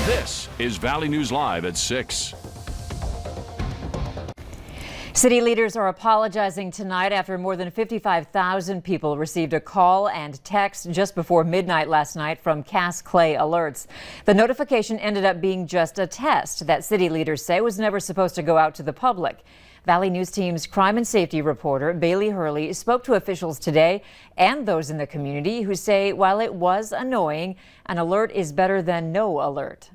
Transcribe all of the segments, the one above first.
This is Valley News Live at 6. City leaders are apologizing tonight after more than 55,000 people received a call and text just before midnight last night from Cass Clay Alerts. The notification ended up being just a test that city leaders say was never supposed to go out to the public. Valley News Team's crime and safety reporter Bailey Hurley spoke to officials today and those in the community who say while it was annoying, an alert is better than no alert.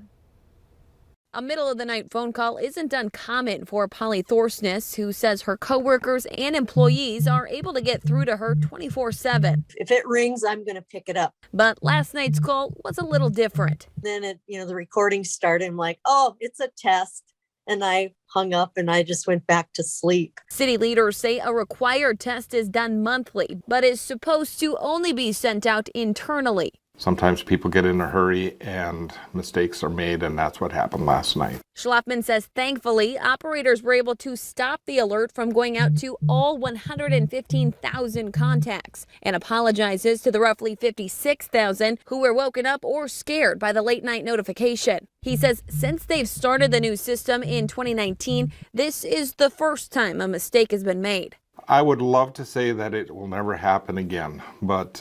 A middle-of-the-night phone call isn't uncommon for Polly Thorsness, who says her coworkers and employees are able to get through to her 24/7. If it rings, I'm going to pick it up. But last night's call was a little different. Then the recording started. I'm like, oh, it's a test. And I hung up and I just went back to sleep. City leaders say a required test is done monthly, but is supposed to only be sent out internally. Sometimes people get in a hurry and mistakes are made, and that's what happened last night. Schlafman says thankfully, operators were able to stop the alert from going out to all 115,000 contacts and apologizes to the roughly 56,000 who were woken up or scared by the late night notification. He says since they've started the new system in 2019, this is the first time a mistake has been made. I would love to say that it will never happen again, but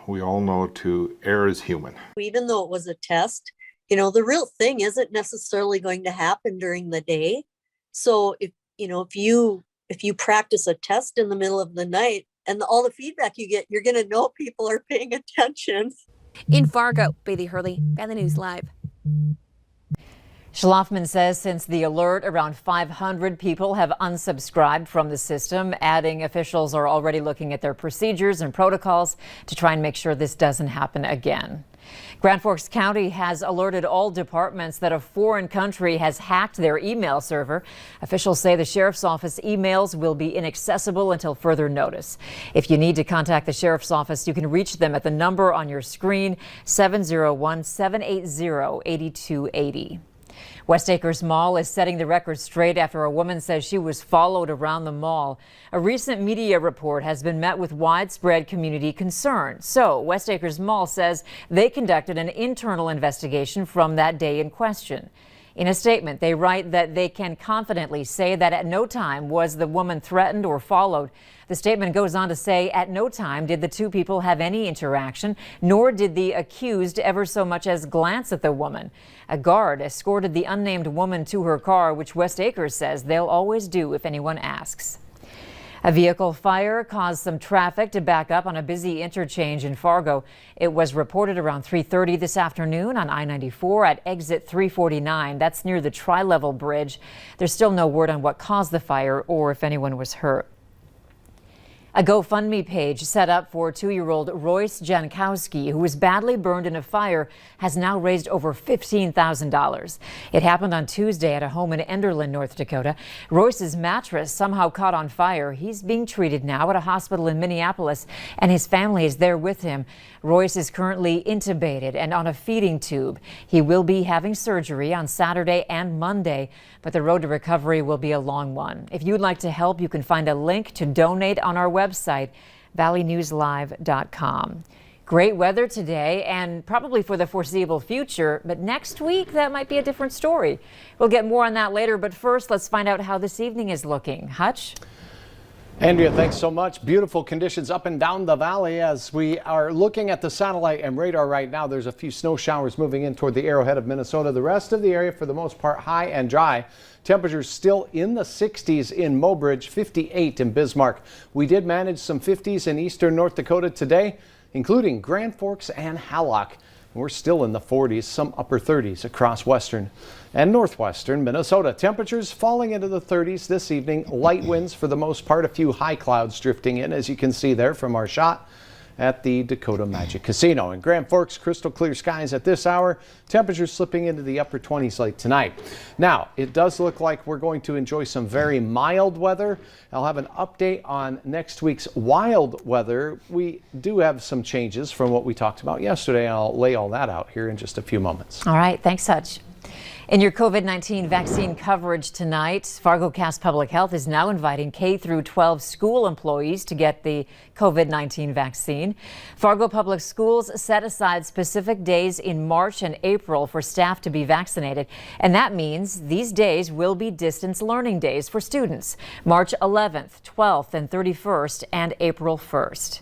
we all know to err is human. Even though it was a test, the real thing isn't necessarily going to happen during the day. So if you practice a test in the middle of the night and all the feedback you get, you're going to know people are paying attention. In Fargo, Bailey Hurley, Valley News Live. Schlafman says since the alert, around 500 people have unsubscribed from the system, adding officials are already looking at their procedures and protocols to try and make sure this doesn't happen again. Grand Forks County has alerted all departments that a foreign country has hacked their email server. Officials say the sheriff's office emails will be inaccessible until further notice. If you need to contact the sheriff's office, you can reach them at the number on your screen, 701-780-8280. West Acres Mall is setting the record straight after a woman says she was followed around the mall. A recent media report has been met with widespread community concern. So West Acres Mall says they conducted an internal investigation from that day in question. In a statement, they write that they can confidently say that at no time was the woman threatened or followed. The statement goes on to say at no time did the two people have any interaction, nor did the accused ever so much as glance at the woman. A guard escorted the unnamed woman to her car, which West Acres says they'll always do if anyone asks. A vehicle fire caused some traffic to back up on a busy interchange in Fargo. It was reported around 3:30 this afternoon on I-94 at exit 349. That's near the Tri-Level Bridge. There's still no word on what caused the fire or if anyone was hurt. A GoFundMe page set up for 2-year-old Royce Jankowski, who was badly burned in a fire, has now raised over $15,000. It happened on Tuesday at a home in Enderlin, North Dakota. Royce's mattress somehow caught on fire. He's being treated now at a hospital in Minneapolis, and his family is there with him. Royce is currently intubated and on a feeding tube. He will be having surgery on Saturday and Monday, but the road to recovery will be a long one. If you'd like to help, you can find a link to donate on our website, valleynewslive.com. Great weather today and probably for the foreseeable future, but next week that might be a different story. We'll get more on that later, but first let's find out how this evening is looking. Hutch? Andrea, thanks so much. Beautiful conditions up and down the valley as we are looking at the satellite and radar right now. There's a few snow showers moving in toward the arrowhead of Minnesota. The rest of the area, for the most part, high and dry. Temperatures still in the 60s in Mobridge, 58 in Bismarck. We did manage some 50s in eastern North Dakota today, including Grand Forks and Hallock. We're still in the 40s, some upper 30s across western and northwestern Minnesota. Temperatures falling into the 30s this evening. Light winds for the most part, a few high clouds drifting in, as you can see there from our shot at the Dakota Magic Casino. In Grand Forks, crystal clear skies at this hour. Temperatures slipping into the upper 20s late tonight. Now, it does look like we're going to enjoy some very mild weather. I'll have an update on next week's wild weather. We do have some changes from what we talked about yesterday. I'll lay all that out here in just a few moments. All right, thanks, Hutch. In your COVID-19 vaccine coverage tonight, FargoCast Public Health is now inviting K through 12 school employees to get the COVID-19 vaccine. Fargo Public Schools set aside specific days in March and April for staff to be vaccinated, and that means these days will be distance learning days for students, March 11th, 12th, and 31st, and April 1st.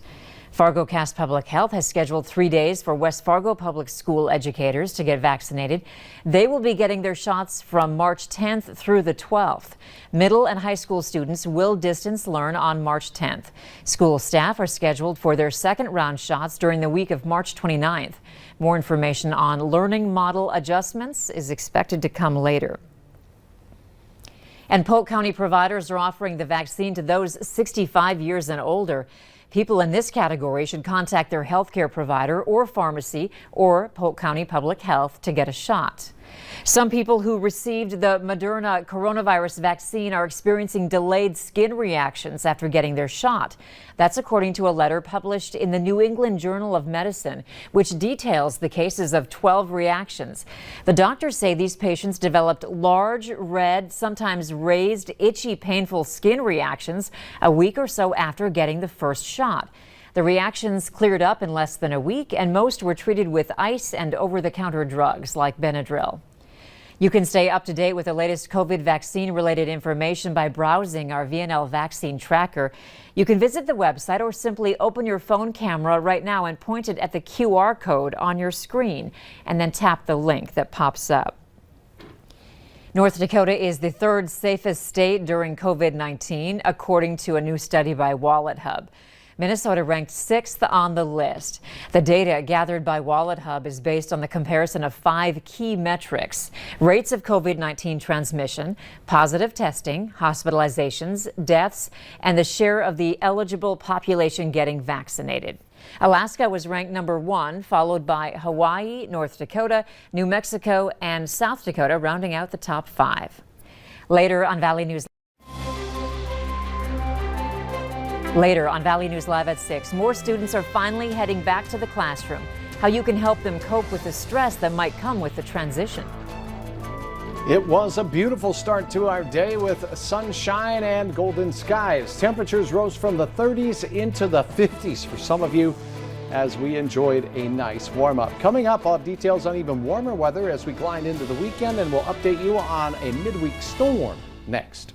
FargoCast Public Health has scheduled 3 days for West Fargo Public School educators to get vaccinated. They will be getting their shots from March 10th through the 12th. Middle and high school students will distance learn on March 10th. School staff are scheduled for their second round shots during the week of March 29th. More information on learning model adjustments is expected to come later. And Polk County providers are offering the vaccine to those 65 years and older. People in this category should contact their healthcare provider or pharmacy or Polk County Public Health to get a shot. Some people who received the Moderna coronavirus vaccine are experiencing delayed skin reactions after getting their shot. That's according to a letter published in the New England Journal of Medicine, which details the cases of 12 reactions. The doctors say these patients developed large, red, sometimes raised, itchy, painful skin reactions a week or so after getting the first shot. The reactions cleared up in less than a week, and most were treated with ice and over-the-counter drugs like Benadryl. You can stay up to date with the latest COVID vaccine-related information by browsing our VNL vaccine tracker. You can visit the website or simply open your phone camera right now and point it at the QR code on your screen, and then tap the link that pops up. North Dakota is the third safest state during COVID-19, according to a new study by WalletHub. Minnesota ranked 6th on the list. The data gathered by WalletHub is based on the comparison of 5 key metrics: rates of COVID-19 transmission, positive testing, hospitalizations, deaths, and the share of the eligible population getting vaccinated. Alaska was ranked number 1, followed by Hawaii, North Dakota, New Mexico, and South Dakota, rounding out the top 5. Later on Valley News Live at 6, more students are finally heading back to the classroom. How you can help them cope with the stress that might come with the transition. It was a beautiful start to our day with sunshine and golden skies. Temperatures rose from the 30s into the 50s for some of you as we enjoyed a nice warm-up. Coming up, I'll have details on even warmer weather as we glide into the weekend, and we'll update you on a midweek storm next.